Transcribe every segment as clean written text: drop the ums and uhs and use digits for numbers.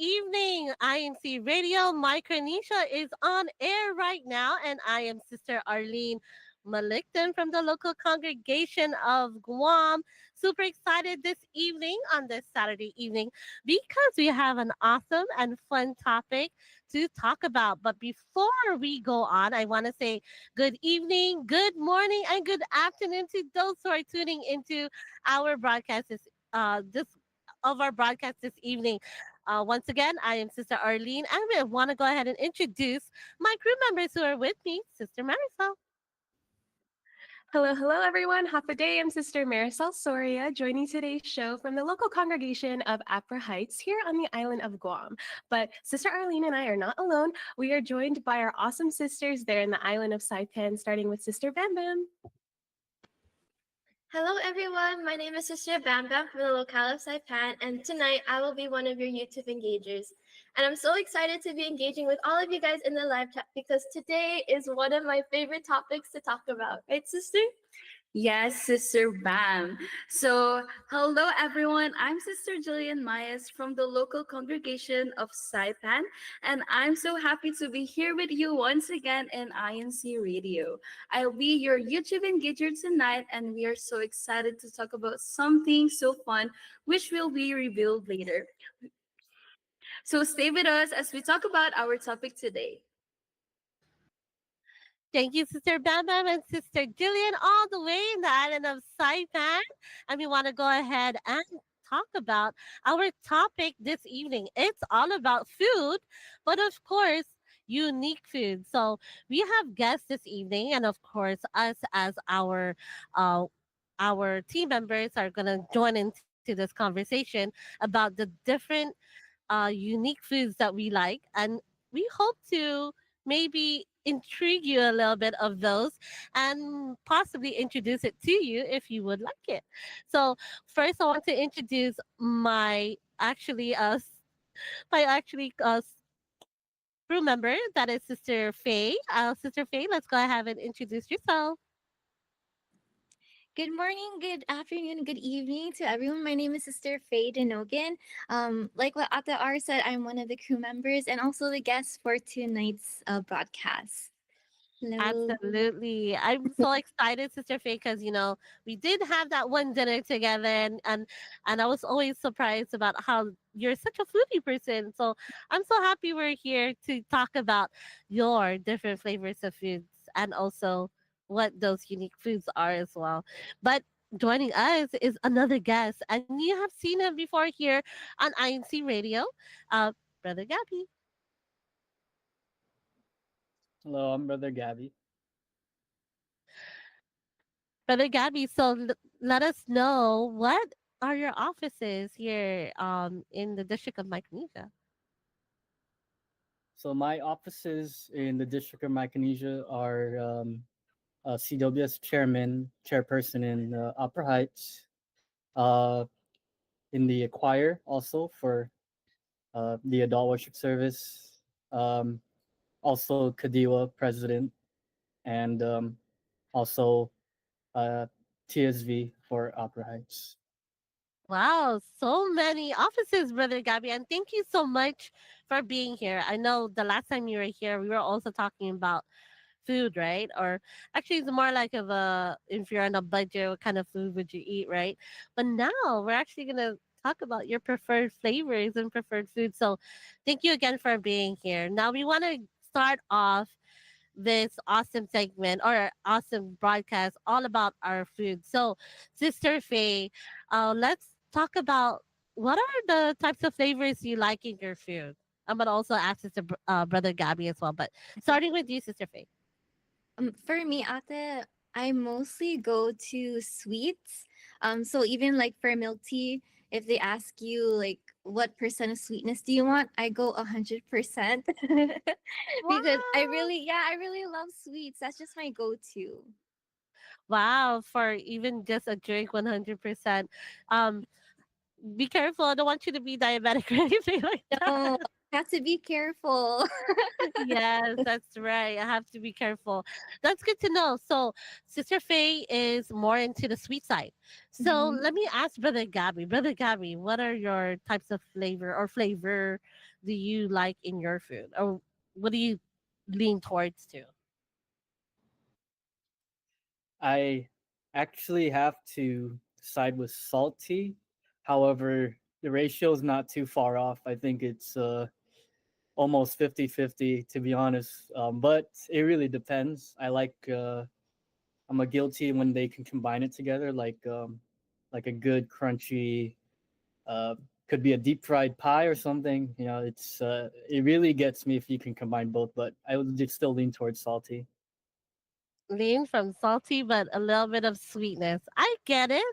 evening. INCRadio Micronesia is on air right now, and I am Sister Arlene Malikton from the local congregation of Guam. Super excited this evening on this Saturday evening because we have an awesome and fun topic to talk about. But before we go on, I want to say good evening, good morning, and good afternoon to those who are tuning into our broadcast this of our broadcast this evening. Once again, I am Sister Arlene, and we want to go ahead and introduce my crew members who are with me, Sister Marisol. Hello, hello, everyone. Happy day. I'm Sister Marisol Soria, joining today's show from the local congregation of Apra Heights here on the island of Guam. But Sister Arlene and I are not alone. We are joined by our awesome sisters there in the island of Saipan, starting with Sister Bam Bam. Hello everyone, my name is Sister Bam Bam from the locale of Saipan, and tonight I will be one of your YouTube engagers. And I'm so excited to be engaging with all of you guys in the live chat because today is one of my favorite topics to talk about. Right, sister? Yes, Sister Bam. So, hello everyone. I'm Sister Jillian Myers from the local congregation of Saipan, and I'm so happy to be here with you once again in INC Radio. I'll be your YouTube engager tonight, and we are so excited to talk about something so fun, which will be revealed later. So, stay with us as we talk about our topic today. Thank you, Sister Bam Bam and Sister Jillian, all the way in the island of Saipan. And we want to go ahead and talk about our topic this evening. It's all about food, but of course, unique food. So we have guests this evening, and of course, us as our team members are gonna join into this conversation about the different unique foods that we like, and we hope to maybe intrigue you a little bit of those and possibly introduce it to you if you would like it. So first, I want to introduce my actually crew member, that is Sister Faye. Sister Faye, let's go ahead and introduce yourself. Good morning, good afternoon, good evening to everyone. My name is Sister Faye Denogan. Like what Ate R said, I'm one of the crew members and also the guest for tonight's broadcast. Hello. Absolutely. I'm so excited, Sister Faye, because we did have that one dinner together, and I was always surprised about how you're such a foodie person. So I'm so happy we're here to talk about your different flavors of foods and also what those unique foods are as well. But joining us is another guest, and you have seen him before here on INC Radio, uh, Brother Gabby. Hello, I'm Brother Gabby. Brother Gabby, so let us know, what are your offices here in the District of Micronesia? So my offices in the District of Micronesia are CWS chairman, chairperson in Upper Heights, uh, in the choir also for the adult worship service, also Kadiwa president, and also TSV for Upper Heights. Wow, so many offices, Brother Gabby, and thank you so much for being here. I know the last time you were here, we were also talking about food, right? Or actually, it's more like of a, if you're on a budget, what kind of food would you eat, right? But now we're actually gonna talk about your preferred flavors and preferred food. So, thank you again for being here. Now we want to start off this awesome segment or awesome broadcast all about our food. So, Sister Faye, let's talk about what are the types of flavors you like in your food. I'm gonna also ask Brother Gabby as well, but starting with you, Sister Faye. For me, Ate, I mostly go to sweets. So even like for milk tea, if they ask you like what percent of sweetness do you want, I go 100% because Wow. I really love sweets. That's just my go-to. Wow, for even just a drink, 100%. Um, be careful. I don't want you to be diabetic or anything like No, that. have to be careful. Yes, that's right. I have to be careful. That's good to know. So, Sister Faye is more into the sweet side. So, Mhm. let me ask Brother Gabby. Brother Gabby, what are your types of flavor or flavor do you like in your food, or what do you lean towards to? I actually have to side with salty. However, the ratio is not too far off. I think it's almost 50-50, to be honest. But it really depends. I'm a guilty when they can combine it together, like a good crunchy, uh, could be a deep fried pie or something. It really gets me if you can combine both. But I would just still lean towards salty. Lean from salty, but a little bit of sweetness. I get it.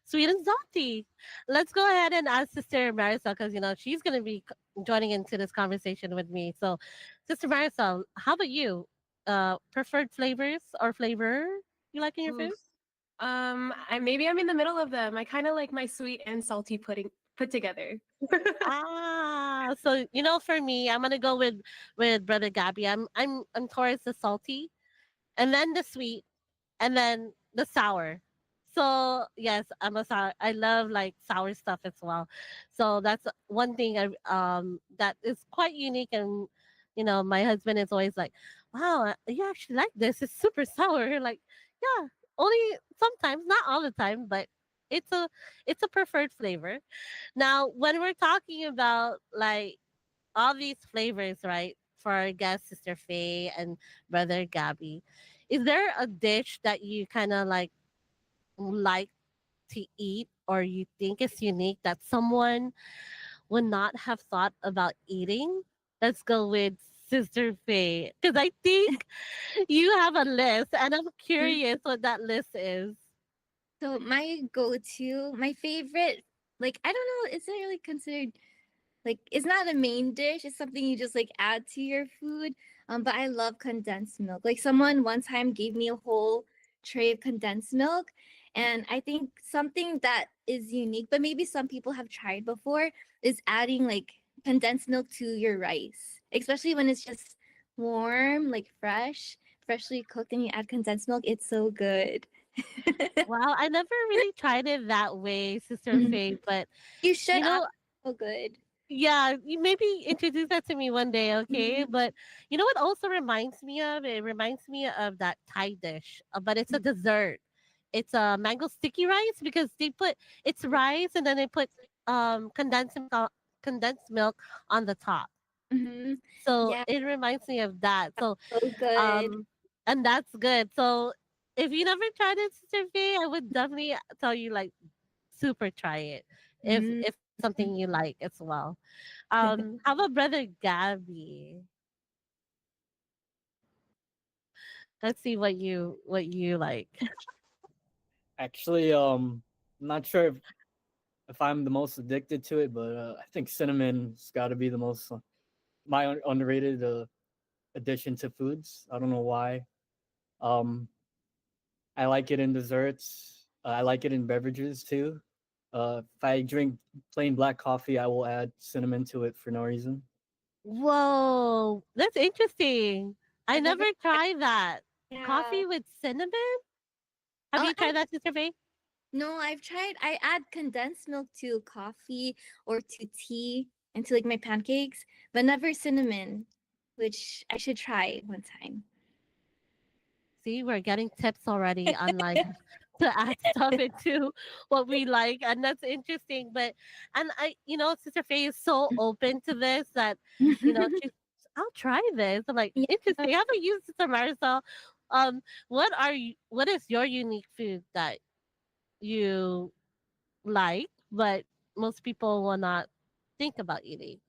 Sweet and salty. Let's go ahead and ask Sister Marisol, because she's going to be joining into this conversation with me. So, Sister Marisol, how about you? Preferred flavors or flavor you like in your food? Oof. I'm in the middle of them. I kind of like my sweet and salty pudding put together. So for me, I'm gonna go with Brother Gabby. I'm towards the salty, and then the sweet, and then the sour. So yes, I'm a sour. I love like sour stuff as well. So that's one thing that is quite unique, and my husband is always like, "Wow, you actually like this? It's super sour." Like, yeah, only sometimes, not all the time, but it's a it's a preferred flavor. Now, when we're talking about like all these flavors, right? For our guest, Sister Faye and Brother Gabby, is there a dish that you kind of like to eat, or you think is unique that someone would not have thought about eating? Let's go with Sister Faye, because I think you have a list, and I'm curious what that list is. So my go-to, my favorite, like I don't know, is it really considered like it's not a main dish, it's something you just like add to your food. But I love condensed milk. Like someone one time gave me a whole tray of condensed milk, and I think something that is unique, but maybe some people have tried before, is adding like condensed milk to your rice, especially when it's just warm, like freshly cooked, and you add condensed milk. It's so good. Wow, I never really tried it that way, Sister Mhm. Faye, but You should. you know, So good. yeah, you maybe introduce that to me one day, okay? Mhm. But you know what also reminds me of? It reminds me of that Thai dish, but it's a dessert. It's a mango sticky rice, because they put it's rice and then they put condensed milk on the top. Mhm. So Yeah, it reminds me of that. So so good. um and that's good. So if you never tried it, Sister Faye, I would definitely tell you like super try it Mm. if it's something you like as well. How about Brother Gabby? Let's see what you like. Actually, I'm not sure if I'm the most addicted to it, but I think cinnamon's got to be the most underrated addition to foods. I don't know why. Um, I like it in desserts. I like it in beverages too. If I drink plain black coffee, I will add cinnamon to it for no reason. Whoa, that's interesting. I I've never never tried. tried that. Yeah. Coffee with cinnamon? Have Oh, you tried that, Sister Faye? no, I've tried. I add condensed milk to coffee or to tea and to like my pancakes, but never cinnamon, which I should try one time. See, we're getting tips already on like to add stuff into what we like, and that's interesting. But and Sister Faye is so open to this that she's I'll try this. I'm like, Yeah. interesting. How about you, Sister Marisol? What is your unique food that you like, but most people will not think about eating?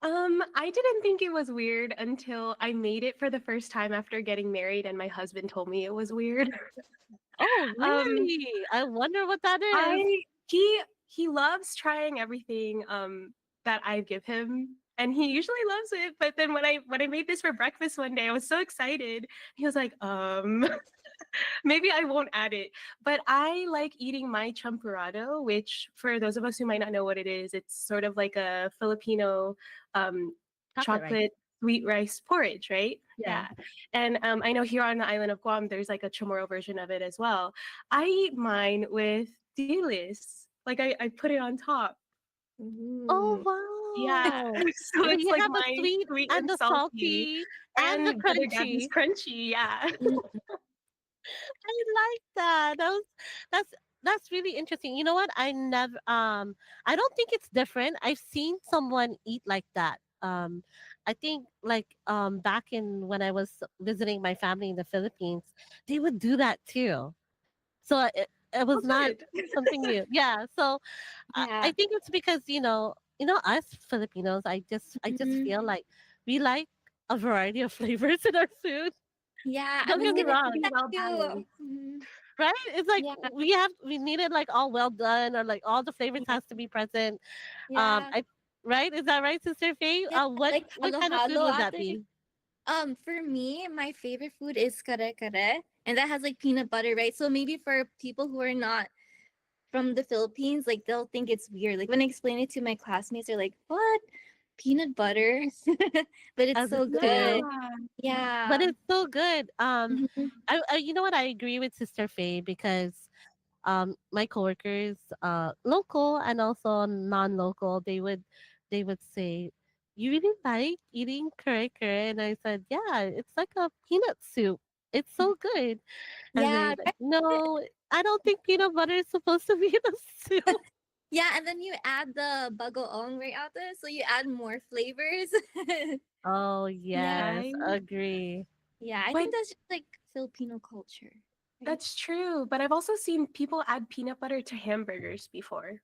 I didn't think it was weird until I made it for the first time after getting married, and my husband told me it was weird. Oh, um, really? I wonder what that is. I he loves trying everything that I give him, and he usually loves it. But then when I made this for breakfast one day, I was so excited. He was like, maybe I won't add it, but I like eating my champurrado, which for those of us who might not know what it is, it's sort of like a Filipino um, Chocolate rice. chocolate sweet rice porridge, right? Yeah. Yeah. And I know here on the island of Guam, there's like a chamorro version of it as well. I eat mine with dilis. Like I put it on top. Oh Ooh. Yeah. Oh, So so it's you like have a my sweet sweet and and the salty, salty and the and Brother Gabby's crunchy. crunchy. Yeah. Mm, I like that. That's that's really interesting. You know what? I don't think it's different. I've seen someone eat like that. I think like back in when I was visiting my family in the Philippines, they would do that too. So it Oh, was not good. something new. Yeah. So I yeah. think it's because us Filipinos. I just Mhm. feel like we like a variety of flavors in our food. Yeah, I Don't was get me Ooh, gonna it can wrong, be say that well too. balanced. Mhm. right? It's like Yeah, we need it like all well done, or like all the flavors yeah, has to be present. yeah, I right? Is that right, Sister Faye? yeah. Like What halo kind of food halo would that ate. be? For me, my favorite food is kare kare, and that has like peanut butter, right? So maybe for people who are not from the Philippines, like they'll think it's weird. Like when I explain it to my classmates, they're like, "What? Peanut butter?" But it's As a so Yeah. good. but Yeah. it's so good. Mhm. You know what? I agree with Sister Faye because my coworkers, local and also non-local, they would say, "You really like eating curry curry?" And I said, "Yeah, it's like a peanut soup. It's so good." And Yeah, they like, right? "No, I don't think peanut butter is supposed to be in a soup." Yeah, and then you add the bagoong right out there, so you add more flavors. Oh Yeah, yes, Right. agree. yeah, I But think that's just like Filipino culture, right? that's true. But I've also seen people add peanut butter to hamburgers before.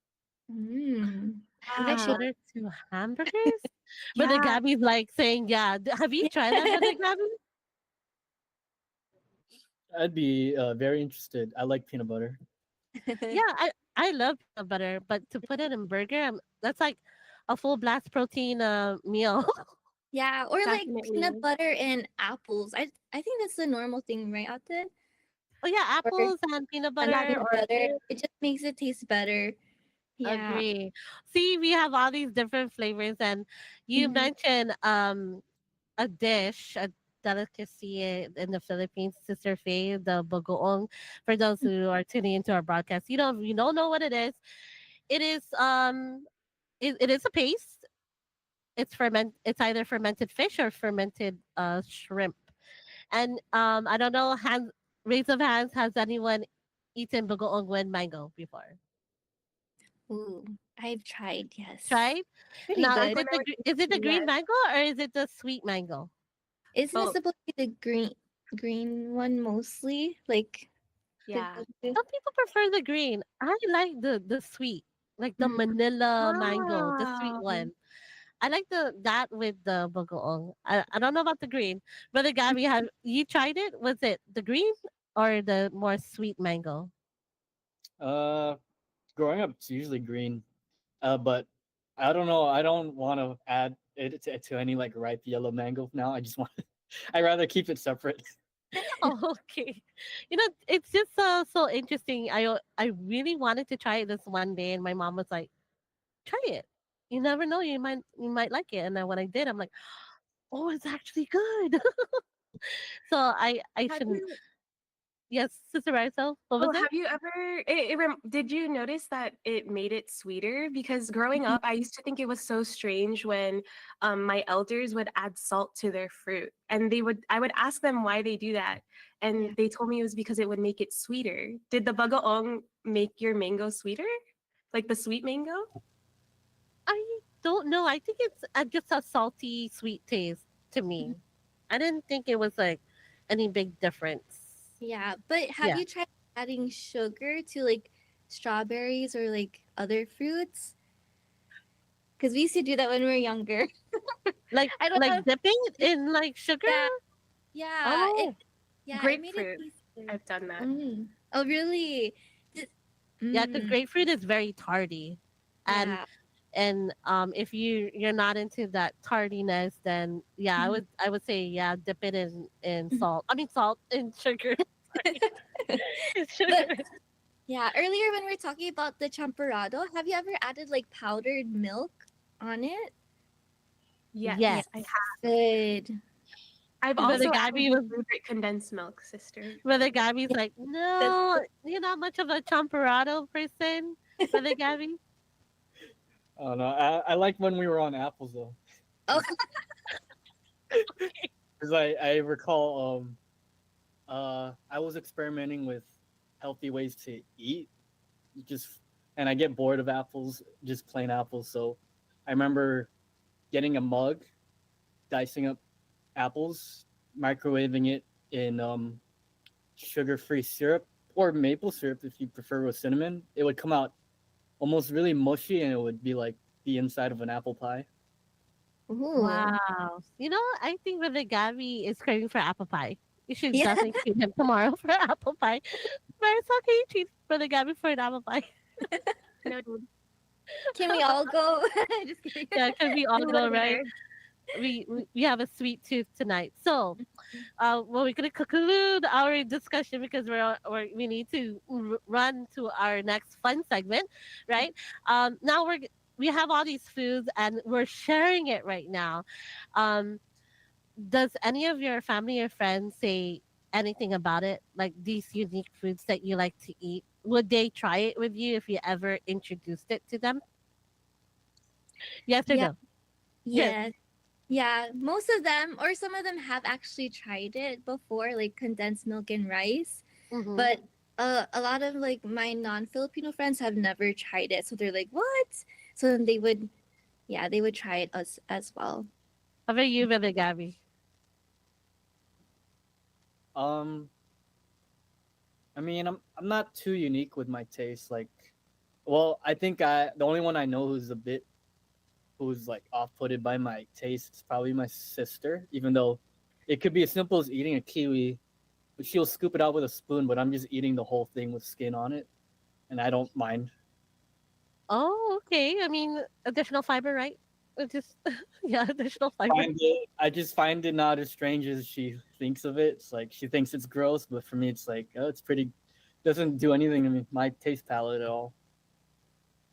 Mm. I Peanut Yeah. should. butter to hamburgers? Brother Yeah. Gabby's like saying, "Yeah." Have you tried that, Brother Gabby? I'd be very interested. I like peanut butter. Yeah, I love peanut butter, but to put it in burger, that's like a full blast protein meal. Yeah, or like peanut Definitely. butter and apples. I think that's the normal thing, right, Ate? Oh yeah, Or apples and peanut and butter peanut or butter. It just makes it taste better. Yeah. agree. See, we have all these different flavors, and you Mhm. mentioned a dish, a delicacy in the Philippines, Sister Faye, the bagoong. For those who are tuning into our broadcast, you don't know what it is. It is it is a paste. It's either fermented fish or fermented shrimp. And I don't know, raise of hands, has anyone eaten bagoong with mango before? Ooh, I've tried, yes. Tried? Pretty Now, Back good. when I was is it the in green yes. mango or is it the sweet mango? Isn't it Oh, supposed to be the green one mostly? Like the yeah. Some people prefer the green. I like the sweet, like the mm, Manila mango, the sweet Ah. one. I like the that with the bagoong. I don't know about the green. Brother Gabby, have you tried it? Was it the green or the more sweet mango? Uh, Growing up, it's usually green. But I don't know. I don't want to add it to any like ripe yellow mango now. I just want. I rather keep it separate. Oh, okay. It's just so interesting. I really wanted to try it this one day, and my mom was like, "Try it. You never know. You might like it." And then when I did, I'm like, "Oh, it's actually good." So I Have shouldn't. you Yes, Sister Marisol, what was Oh, it? have you ever did you notice that it made it sweeter? Because growing mhm. up, I used to think it was so strange when my elders would add salt to their fruit. And I would ask them why they do that. Yeah. And they told me it was because it would make it sweeter. Did the bagaong make your mango sweeter? Like the sweet mango? I don't know. I think it's just a salty, sweet taste to Mhm. me. I didn't think it was like any big difference. Yeah, but have Yeah, you tried adding sugar to like strawberries or like other fruits? Because we used to do that when we were younger. like I don't like know. dipping in like sugar. Yeah, yeah. Oh, It made it Grapefruit. tastier. I've done that. Mm. Oh, really? Th- yeah, because Mm. grapefruit is very tardy, and Yeah. if you're not into that tardiness, then yeah, I Mhm. would I would say yeah, dip it in Mhm. salt. I mean salt in sugar. Sorry, in But sugar. yeah, earlier when we were talking about the champorado, have you ever added like powdered milk on it? Yes, Yes, Yes. I have. Good. I've Brother also added Gabby my was favorite condensed milk, sister. Brother Gabby's Yeah, like, that's no, you're not much of a champorado person, Brother Gabby. Oh no, I like when we were on apples though, Oh, because I recall I was experimenting with healthy ways to eat, just and I get bored of apples, just plain apples. So I remember getting a mug, dicing up apples, microwaving it in sugar-free syrup or maple syrup if you prefer with cinnamon. It would come out almost really mushy, and it would be like the inside of an apple pie. ooh. Wow. I think Brother Gabby is craving for apple pie. You should Yeah. definitely treat him tomorrow for apple pie. Marisol, can you treat Brother Gabby for an apple pie? No, dude. Can we all go? Just kidding. Yeah, can we all We go, will be right? there. We have a sweet tooth tonight. So, well, we're gonna conclude our discussion because we need to run to our next fun segment, right? Now we have all these foods and we're sharing it right now. Um, does any of your family or friends say anything about it, like these unique foods that you like to eat? Would they try it with you if you ever introduced it to them? Yes or Yeah. no? Yes. Yes. Yeah. Most of them, or some of them, have actually tried it before, like condensed milk and rice. Mm-hmm. But a lot of like my non-Filipino friends have never tried it, so they're like, "What?" So then they would, yeah, they would try it as well. How about you, Brother Gabby? Um, I mean, I'm not too unique with my taste. Like, well, I think the only one I know who's like off-putted by my taste is probably my sister. Even though it could be as simple as eating a kiwi, but she'll scoop it out with a spoon. But I'm just eating the whole thing with skin on it, and I don't mind. Oh, okay. I mean, additional fiber, right? Just yeah, additional fiber. I just find it not as strange as she thinks of it. It's like she thinks it's gross, but for me, it's like, oh, it's pretty. Doesn't do anything to me, my taste palette at all.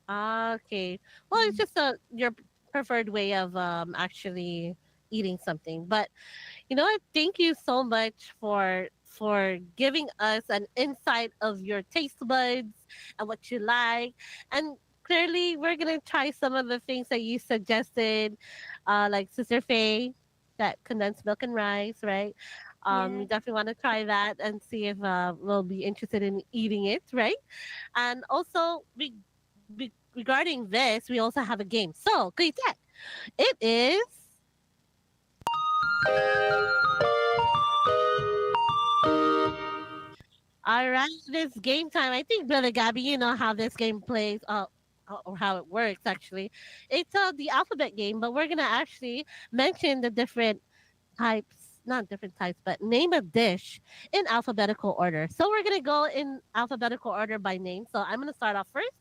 Ah, okay. Well, it's just your preferred way of actually eating something. But you know what? Thank you so much for giving us an insight of your taste buds and what you like. And clearly, we're gonna try some of the things that you suggested, like Sister Faye, that condensed milk and rice, right? We Yeah. definitely want to try that and see if we'll be interested in eating it, right? And also, regarding this, we also have a game. So, Kuitek, it is. All right, this game time. I think, Brother Gabby, you know how this game plays, or how it works. Actually, it's the alphabet game, but we're gonna actually mention the different types, not different types, but name a dish in alphabetical order. So we're gonna go in alphabetical order by name. So I'm gonna start off first.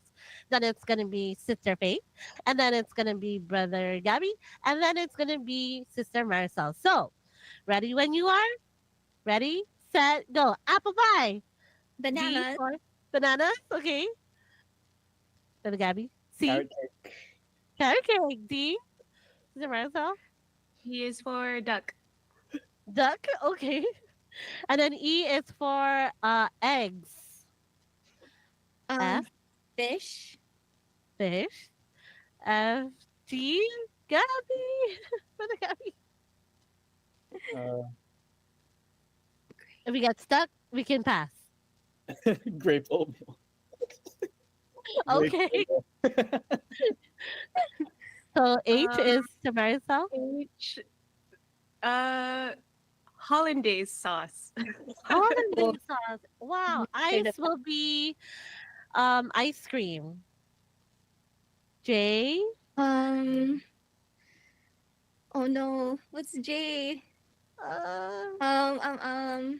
Then it's gonna be Sister Faith, and then it's gonna be Brother Gabby, and then it's gonna be Sister Marisol. So ready when you are. Ready, set, go. Apple pie. B Bananas. for bananas. Okay. Brother Gabby. C. Carrot cake. Carrot cake. D. Sister Marisol. He is for duck. Duck. Okay. And then E is for eggs. Um, F. fish. Fish. F. G. Gabby. Brother Gabby. Uh, If we get stuck, we can pass. grape oatmeal. Grape Okay. oatmeal. So H Um, is to Marisol. H. Uh, hollandaise sauce. Hollandaise sauce. Wow. Kind Ice of. will be ice cream. J. Um. Oh no. What's J? Uh, Um.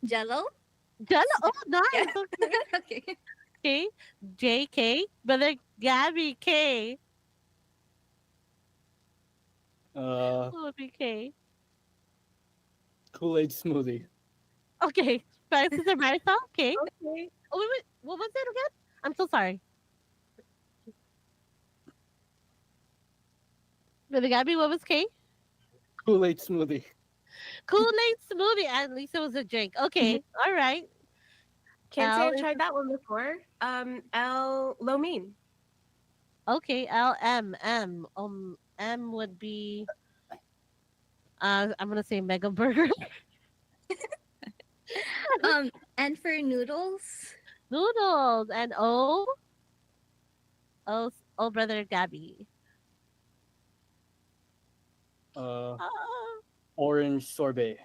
Jello. Jello. Oh, Yeah. nice. Okay. Okay. Okay. JK. Brother Gabby K. uh, What would be K? Kool-Aid smoothie. Okay. Francis or Marisol? K. Okay. Oh, wait. What was it again? I'm so sorry. Brother Gabby, what was K? Kool-Aid smoothie. Kool-Aid smoothie. At least it was a drink. Okay. All right. Can't say L I've is tried that one before. L. Lo mein. Okay, LMM. M would be I'm gonna say Mega Burger. And for noodles, Noodles and O brother Gabby. Uh, Ah, orange sorbet.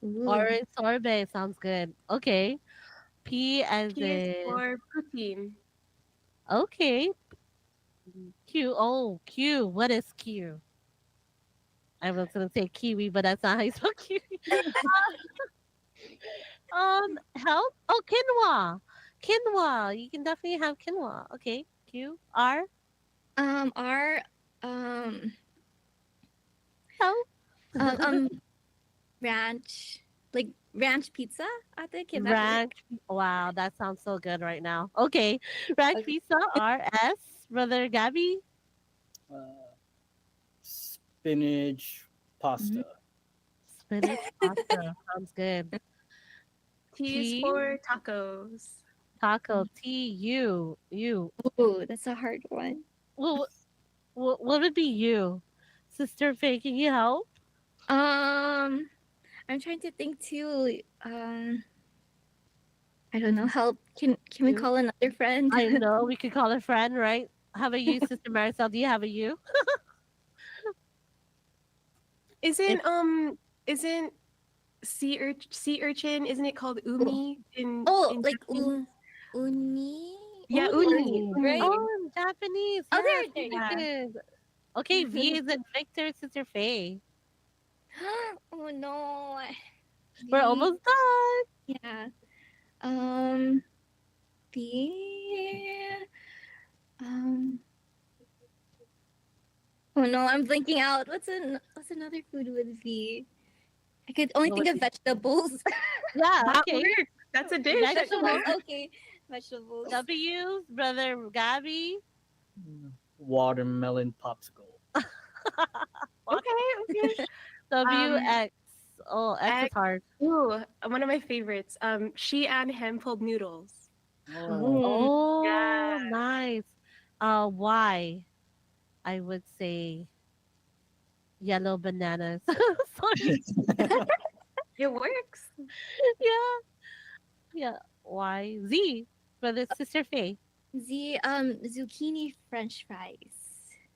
ooh, orange sorbet sounds good. Okay. P as P is in for protein. okay. Q. Oh, Q. What is Q? I was gonna say kiwi, but that's not how you spell kiwi. Help. Oh, quinoa. Quinoa. You can definitely have quinoa. Okay. Q R. our um Help. um um ranch, like ranch pizza. Ate, can that work? Ranch. Wow, that sounds so good right now. Okay. Ranch Okay. pizza. RS. Brother Gabby. Uh, spinach Mhm. pasta. Spinach pasta. Sounds good. T is T. for tacos. Taco. T. U. U. Ooh, that's a hard one. Well, what would be you? Sister Faye, can you help? Um, I'm trying to think too. I don't know. Help. Can we You. call another friend? I know we could call a friend, right? How about you, Sister Marisol? Do you have a you? If Isn't sea urchin, isn't it called Oh, umi oh, in like Japanese? uni. Yeah, uni. Right? uni. Oh, in Japanese. Oh, Yes, there, very Yeah. good. Okay, V is in Victor, Sister Faye. oh no. We're The almost done. yeah. Um, the um. Oh no, I'm blinking out. What's another food with V? I could only What think would of be? vegetables. Yeah, That okay. works. That's a dish. Vegetables. Vegetables. Okay, vegetables. W, Brother Gabby. Watermelon popsicle. Okay, okay. W, Um, X. Oh, X is egg. hard. Ooh, one of my favorites. She and him pulled noodles. Oh, Oh, Oh, Yeah, nice. Y. I would say yellow bananas. Sorry. it works. Yeah. Yeah. Y. Z. Brother, Sister Faye. the zucchini French fries.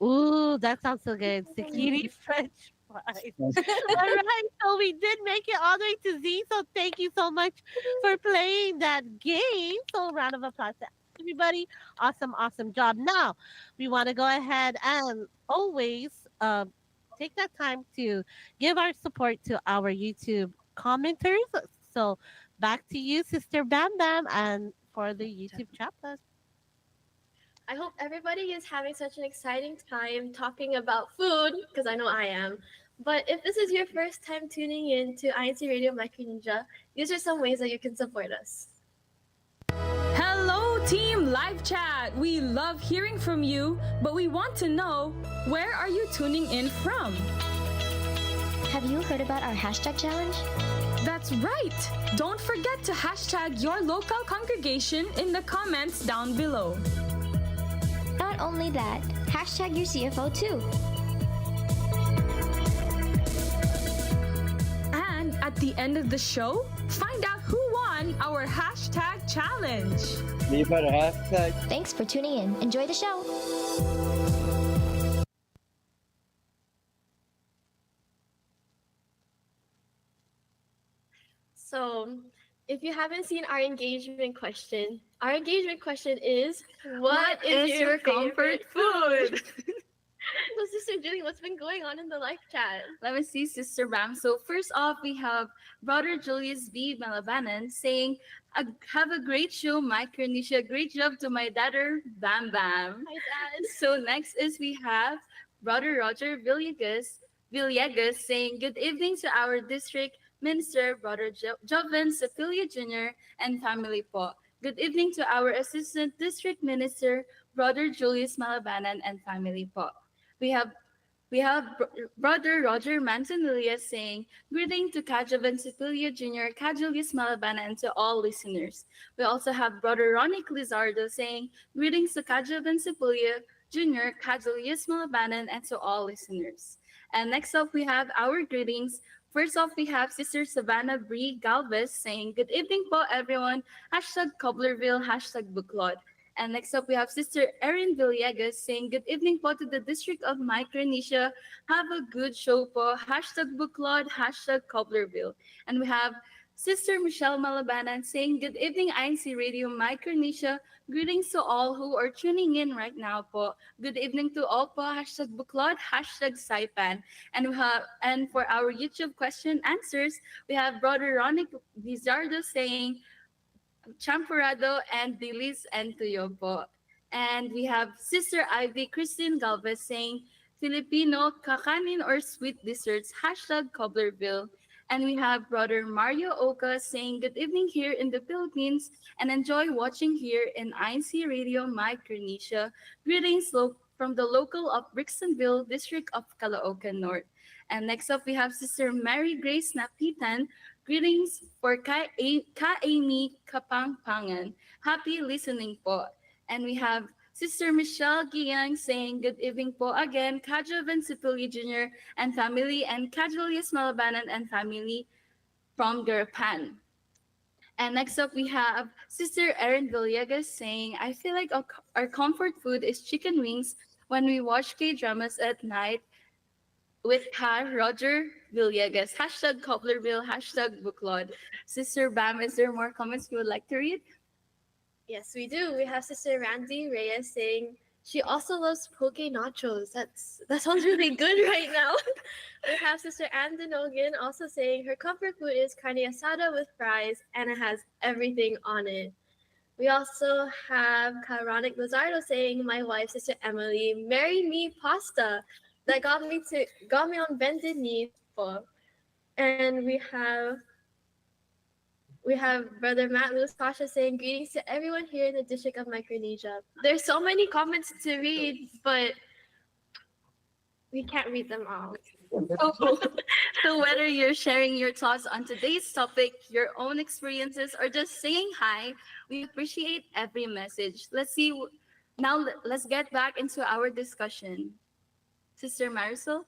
Ooh, that sounds so good. Mm. Zucchini French fries. All right. So we did make it all the way to Z. So thank you so much for playing that game. So round of applause to everybody. Awesome, awesome job. Now we want to go ahead and always take that time to give our support to our YouTube commenters. So back to you, Sister Bam Bam, and for the YouTube chat list. I hope everybody is having such an exciting time talking about food, because I know I am. But if this is your first time tuning in to INCRadio Micronesia, these are some ways that you can support us. Hello, Team Live Chat! We love hearing from you, but we want to know, where are you tuning in from? Have you heard about our hashtag challenge? That's right! Don't forget to hashtag your local congregation in the comments down below. Not only that, hashtag your CFO too. And at the end of the show, find out who won our hashtag challenge. you better hashtag. Thanks for tuning in. Enjoy the show. So, if you haven't seen our engagement question is, what is your comfort food? So, Sister Julie, what's been going on in the live chat? Let me see, Sister Ram. So first off, we have Brother Julius B. Malabanan saying, have a great show, Micronesia. Great job to my daughter, Bam Bam. Hi, Dad. So next is we have Brother Roger Villegas saying, good evening to our district minister, Brother Joven Sophia Jr. and family po. Good evening to our assistant district minister, Brother Julius Malabanan and family po. We have Brother Roger Manzanilla saying, greeting to Kajavan Sipilia Jr., Kajulius Malabana, and to all listeners. We also have Brother Ronnie Lizardo saying, greetings to Kajavan Sipilia, Jr., Kajulius Malabanan, and to all listeners. And next up, we have our greetings. First off, we have Sister Savannah Bree Galvez saying, "Good evening po, everyone. Hashtag Cobblerville, hashtag Buklod." And next up, we have Sister Erin Villegas saying, "Good evening po to the District of Micronesia. Have a good show po. Hashtag Buklod, hashtag Cobblerville." And we have Sister Michelle Malabanan saying, "Good evening, INC Radio Micronesia. Greetings to all who are tuning in right now po. Good evening to all po. Hashtag Buklod, hashtag Saipan." And for our YouTube question answers, we have Brother Ronick Lizardo saying, Champurrado and Dilis and Tuyo po. And we have Sister Ivy Christine Galvez saying, "Filipino, kakanin or sweet desserts, hashtag Cobblerville." And we have Brother Mario Oka saying, "Good evening here in the Philippines and enjoy watching here in INC Radio Micronesia. Greetings from the local of Brixtonville, District of Caloocan North." And next up, we have Sister Mary Grace Napitan. "Greetings for Ka-Amy Kapangpangan. Happy listening po." And we have Sister Michelle Giang saying, "Good evening po again, Kajo Vincipuli Jr. and family, and Kajulius Malabanan and family from Garapan." And next up, we have Sister Erin Villegas saying, "I feel like our comfort food is chicken wings when we watch K-dramas at night with Roger Villegas. Hashtag Cobblerville, hashtag Booklod." Sister Bam, is there more comments you would like to read? Yes, we do. We have Sister Randy Reyes saying she also loves poke nachos. That sounds really good right now. We have Sister Ann Denogan also saying her comfort food is carne asada with fries and it has everything on it. We also have Karonic Lizardo saying, "My wife, Sister Emily, marry me pasta." That got me on bended knees for. And we have Brother Matt Lewis Pasha saying, "Greetings to everyone here in the District of Micronesia." There's so many comments to read, but we can't read them all. So whether you're sharing your thoughts on today's topic, your own experiences, or just saying hi, we appreciate every message. Let's get back into our discussion. Sister Marisol?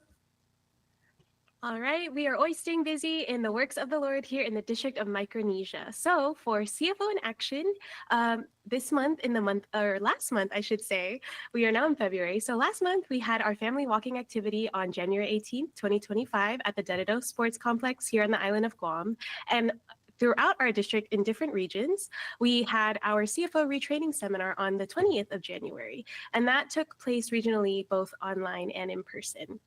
All right, we are always staying busy in the works of the Lord here in the District of Micronesia. So, for CFO in Action, this month, or last month, I should say, we are now in February. So, last month, we had our family walking activity on January 18th, 2025, at the Dededo Sports Complex here on the island of Guam. And throughout our district in different regions, we had our CFO retraining seminar on the 20th of January. And that took place regionally, both online and in person.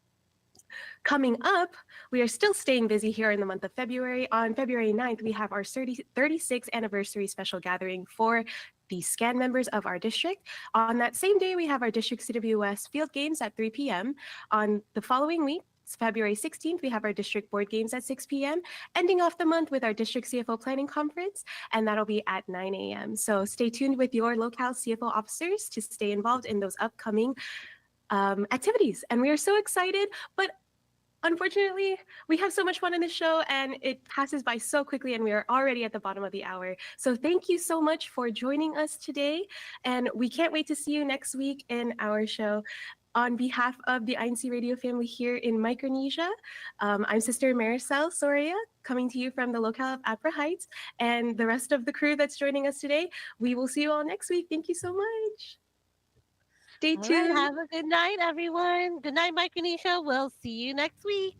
Coming up, we are still staying busy here in the month of February. On February 9th, we have our 36th anniversary special gathering for the SCAN members of our district. On that same day, we have our district CWS field games at 3 p.m. On the following week, February 16th, we have our district board games at 6 p.m., ending off the month with our district CFO planning conference, and that'll be at 9 a.m. So stay tuned with your locale CFO officers to stay involved in those upcoming activities. And we are so excited, but unfortunately, we have so much fun in this show and it passes by so quickly and we are already at the bottom of the hour. So thank you so much for joining us today. And we can't wait to see you next week in our show. On behalf of the INC Radio family here in Micronesia, I'm Sister Maricel Soria, coming to you from the locale of Apra Heights, and the rest of the crew that's joining us today. We will see you all next week. Thank you so much. Stay All right, tuned. have a good night, everyone. Good night, Micronesia. We'll see you next week.